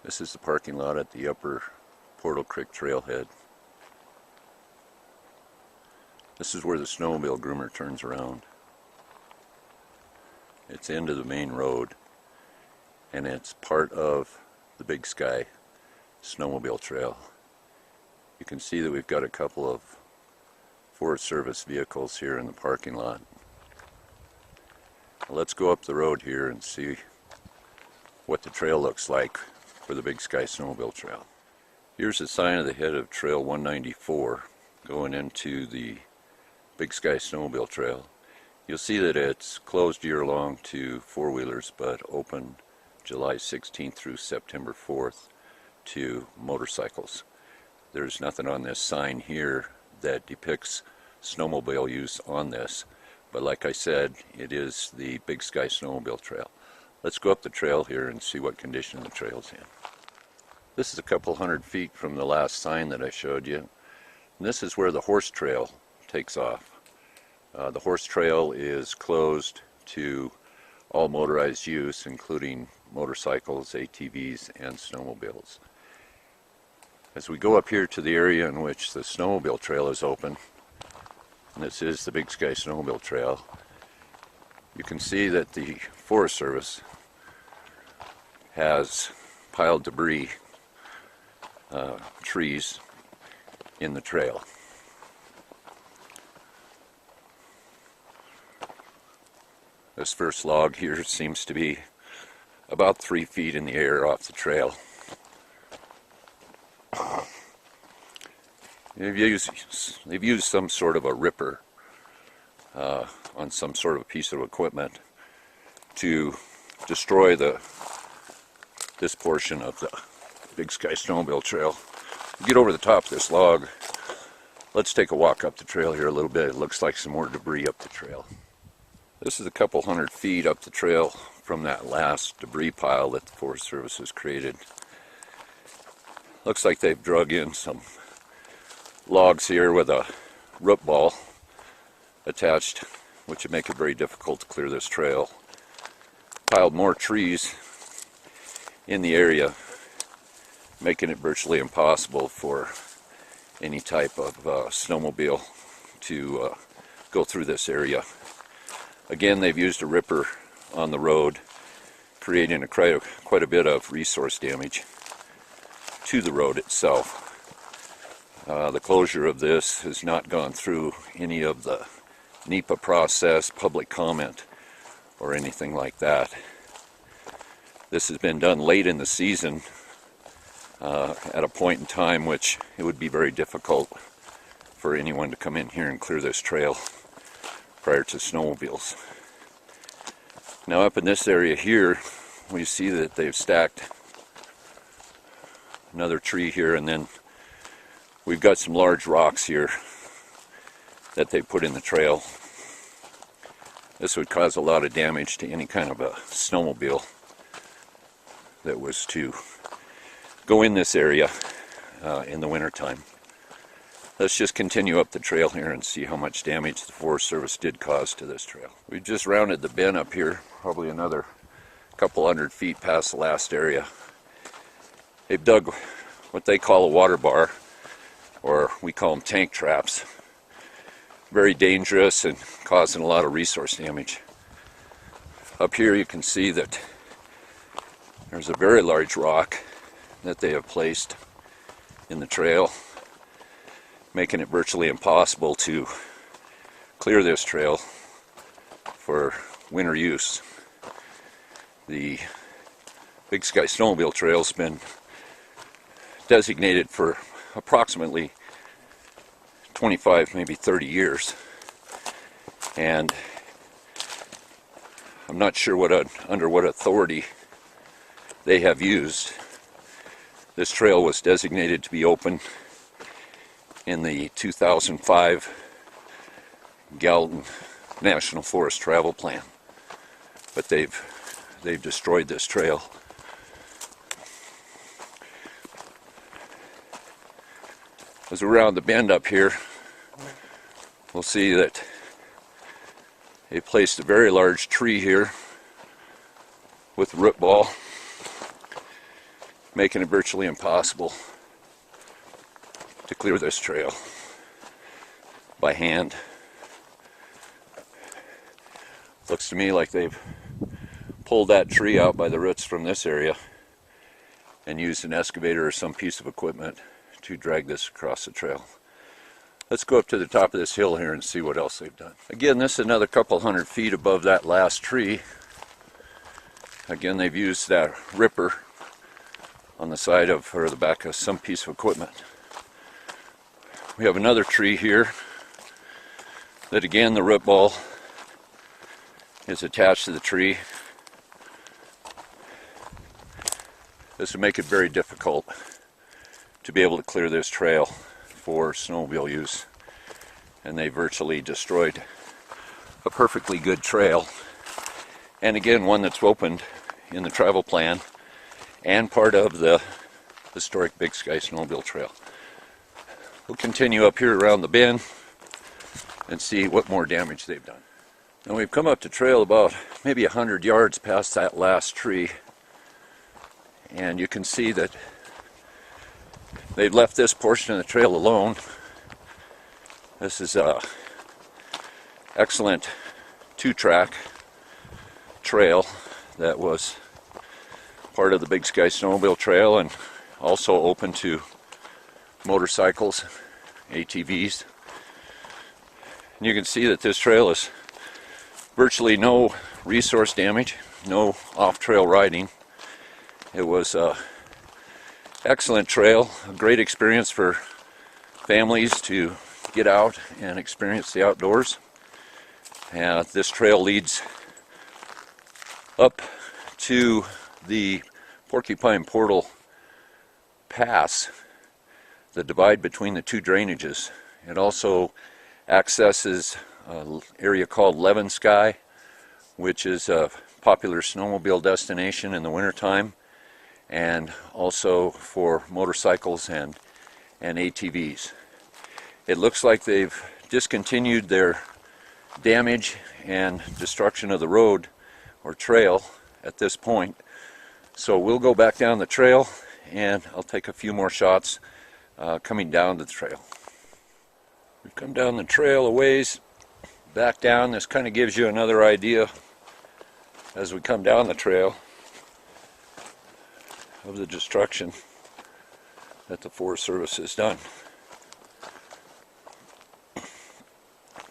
This is the parking lot at the upper Portal Creek trailhead. This is where the snowmobile groomer turns around. It's into the main road, and it's part of the Big Sky snowmobile trail. You can see that we've got a couple of Forest Service vehicles here in the parking lot. Let's go up the road here and see what the trail looks like for the Big Sky snowmobile trail. Here's the sign of the head of Trail 194 going into the Big Sky snowmobile trail. You'll see that it's closed year-long to four-wheelers, but open July 16th through September 4th to motorcycles. There's nothing on this sign here that depicts snowmobile use on this, but like I said, it is the Big Sky snowmobile trail. Let's go up the trail here and see what condition the trail's in. This is a couple hundred feet from the last sign that I showed you. And this is where the horse trail takes off. The horse trail is closed to all motorized use, including motorcycles, ATVs, and snowmobiles. As we go up here to the area in which the snowmobile trail is open, and this is the Big Sky snowmobile trail, you can see that the Forest Service has piled debris, trees in the trail. This first log here seems to be about 3 feet in the air off the trail. They've used some sort of a ripper on some sort of a piece of equipment to destroy this portion of the Big Sky snowmobile trail. Get over the top of this log. Let's take a walk up the trail here a little bit. It looks like some more debris up the trail. This is a couple hundred feet up the trail from that last debris pile that the Forest Service has created. Looks like they've drug in some logs here with a root ball attached, which would make it very difficult to clear this trail. Piled more trees in the area, making it virtually impossible for any type of snowmobile to go through this area. Again, they've used a ripper on the road, creating quite a bit of resource damage to the road itself. The closure of this has not gone through any of the NEPA process, public comment, or anything like that. This has been done late in the season, at a point in time which it would be very difficult for anyone to come in here and clear this trail prior to snowmobiles. Now up in this area here, we see that they've stacked another tree here, and then we've got some large rocks here that they put in the trail. This would cause a lot of damage to any kind of a snowmobile that was to go in this area in the wintertime. Let's just continue up the trail here and see how much damage the Forest Service did cause to this trail. We just rounded the bend up here, probably another couple hundred feet past the last area. They've dug what they call a water bar, or we call them tank traps. Very dangerous and causing a lot of resource damage. Up here you can see that there's a very large rock that they have placed in the trail, making it virtually impossible to clear this trail for winter use. The Big Sky snowmobile trail has been designated for approximately 25, maybe 30 years, and I'm not sure under what authority they have used. This trail was designated to be open in the 2005 Gallatin National Forest Travel Plan, but they've destroyed this trail. As we're around the bend up here, we'll see that they placed a very large tree here with root ball making it virtually impossible to clear this trail by hand. Looks to me like they've pulled that tree out by the roots from this area and used an excavator or some piece of equipment to drag this across the trail. Let's go up to the top of this hill here and see what else they've done. Again, this is another couple hundred feet above that last tree. Again, they've used that ripper on the side of, or the back of some piece of equipment. We have another tree here that again the root ball is attached to the tree. This would make it very difficult to be able to clear this trail for snowmobile use, and they virtually destroyed a perfectly good trail, and again one that's opened in the travel plan and part of the historic Big Sky Snowmobile Trail. We'll continue up here around the bend and see what more damage they've done. Now we've come up the trail about maybe 100 yards past that last tree, and you can see that they've left this portion of the trail alone. This is a excellent 2-track trail that was part of the Big Sky Snowmobile Trail and also open to motorcycles, ATVs. And you can see that this trail is virtually no resource damage, no off-trail riding. It was an excellent trail, a great experience for families to get out and experience the outdoors. And this trail leads up to the Porcupine Portal Pass, the divide between the two drainages. It also accesses an area called Levensky, which is a popular snowmobile destination in the wintertime, and also for motorcycles and ATVs. It looks like they've discontinued their damage and destruction of the road or trail at this point. So we'll go back down the trail and I'll take a few more shots coming down the trail. We've come down the trail a ways, back down. This kind of gives you another idea as we come down the trail of the destruction that the Forest Service has done.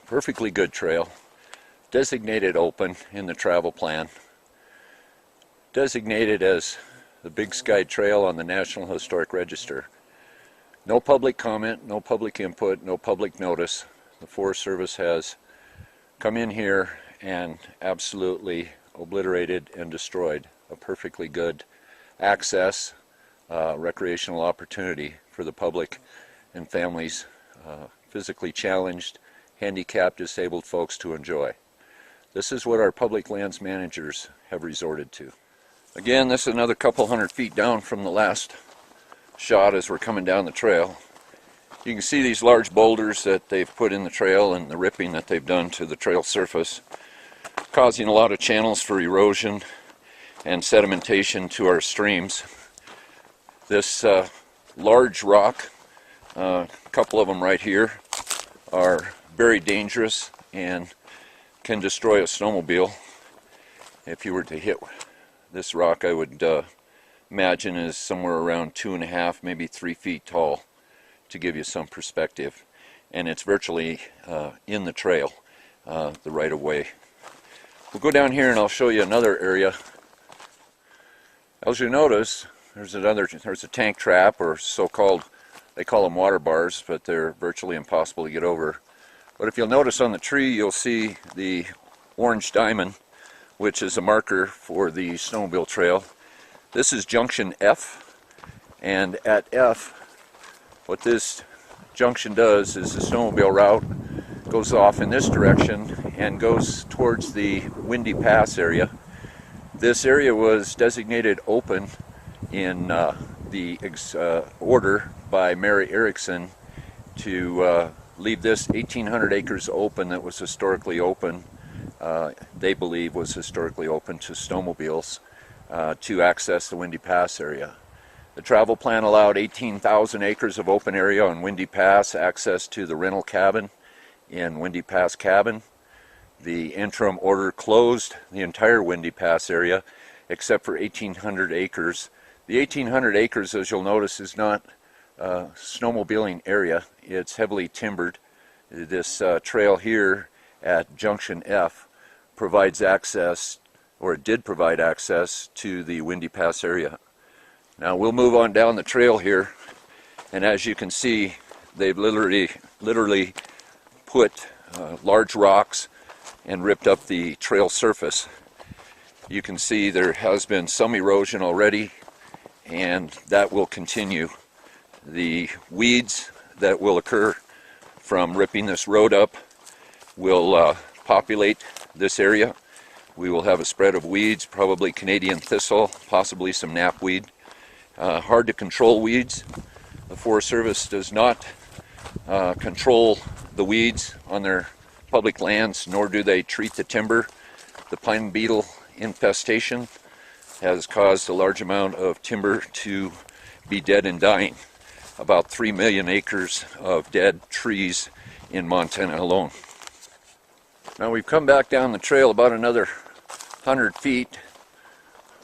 Perfectly good trail, designated open in the travel plan, designated as the Big Sky Trail on the National Historic Register. No public comment, no public input, no public notice. The Forest Service has come in here and absolutely obliterated and destroyed a perfectly good access, recreational opportunity for the public and families, physically challenged, handicapped, disabled folks to enjoy. This is what our public lands managers have resorted to. Again, this is another couple hundred feet down from the last shot as we're coming down the trail. You can see these large boulders that they've put in the trail and the ripping that they've done to the trail surface, causing a lot of channels for erosion and sedimentation to our streams. This large rock, a couple of them right here, are very dangerous and can destroy a snowmobile. If you were to hit this rock, I would imagine is somewhere around 2.5, maybe 3 feet tall, to give you some perspective. And it's virtually in the trail, the right of way. We'll go down here and I'll show you another area. As you notice, there's a tank trap, or so-called, they call them water bars, but they're virtually impossible to get over. But if you'll notice on the tree, you'll see the orange diamond, which is a marker for the snowmobile trail. This is junction F, and at F, what this junction does is the snowmobile route goes off in this direction and goes towards the Windy Pass area. This area was designated open in the order by Mary Erickson to leave this 1,800 acres open that was historically open, they believe was historically open to snowmobiles to access the Windy Pass area. The travel plan allowed 18,000 acres of open area on Windy Pass, access to the rental cabin in Windy Pass Cabin. The interim order closed the entire Windy Pass area except for 1,800 acres. The 1,800 acres, as you'll notice, is not a snowmobiling area. It's heavily timbered. This trail here at Junction F provides access, or it did provide access, to the Windy Pass area. Now we'll move on down the trail here, and as you can see, they've literally put large rocks and ripped up the trail surface. You can see there has been some erosion already, and that will continue. The weeds that will occur from ripping this road up will populate this area. We will have a spread of weeds, probably Canadian thistle, possibly some knapweed. Hard to control weeds. The Forest Service does not control the weeds on their public lands, nor do they treat the timber. The pine beetle infestation has caused a large amount of timber to be dead and dying. About 3 million acres of dead trees in Montana alone. Now we've come back down the trail about another 100 feet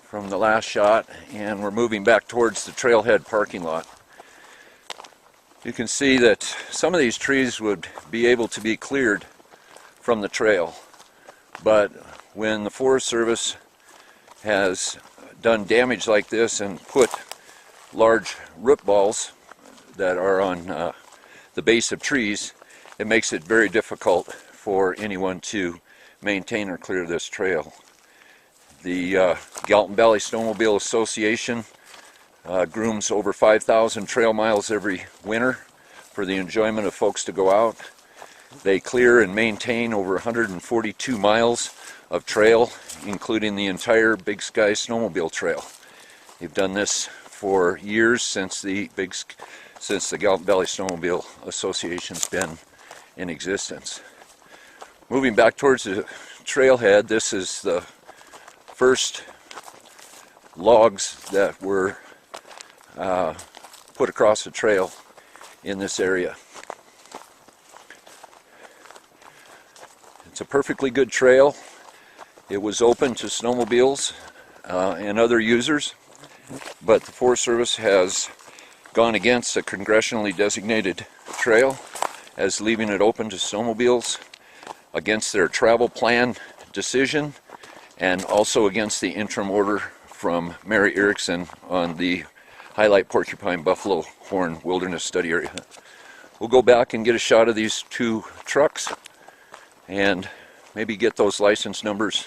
from the last shot, and we're moving back towards the trailhead parking lot. You can see that some of these trees would be able to be cleared from the trail, but when the Forest Service has done damage like this and put large root balls that are on the base of trees, it makes it very difficult for anyone to maintain or clear this trail. The Gallatin Valley Snowmobile Association grooms over 5,000 trail miles every winter for the enjoyment of folks to go out. They clear and maintain over 142 miles of trail, including the entire Big Sky Snowmobile Trail. They've done this for years, since the Gallatin Valley Snowmobile Association's been in existence. Moving back towards the trailhead, this is the first logs that were put across the trail in this area. It's a perfectly good trail. It was open to snowmobiles and other users, but the Forest Service has gone against a congressionally designated trail as leaving it open to snowmobiles, against their travel plan decision, and also against the interim order from Mary Erickson on the Highlight Porcupine Buffalo Horn Wilderness Study Area. We'll go back and get a shot of these two trucks and maybe get those license numbers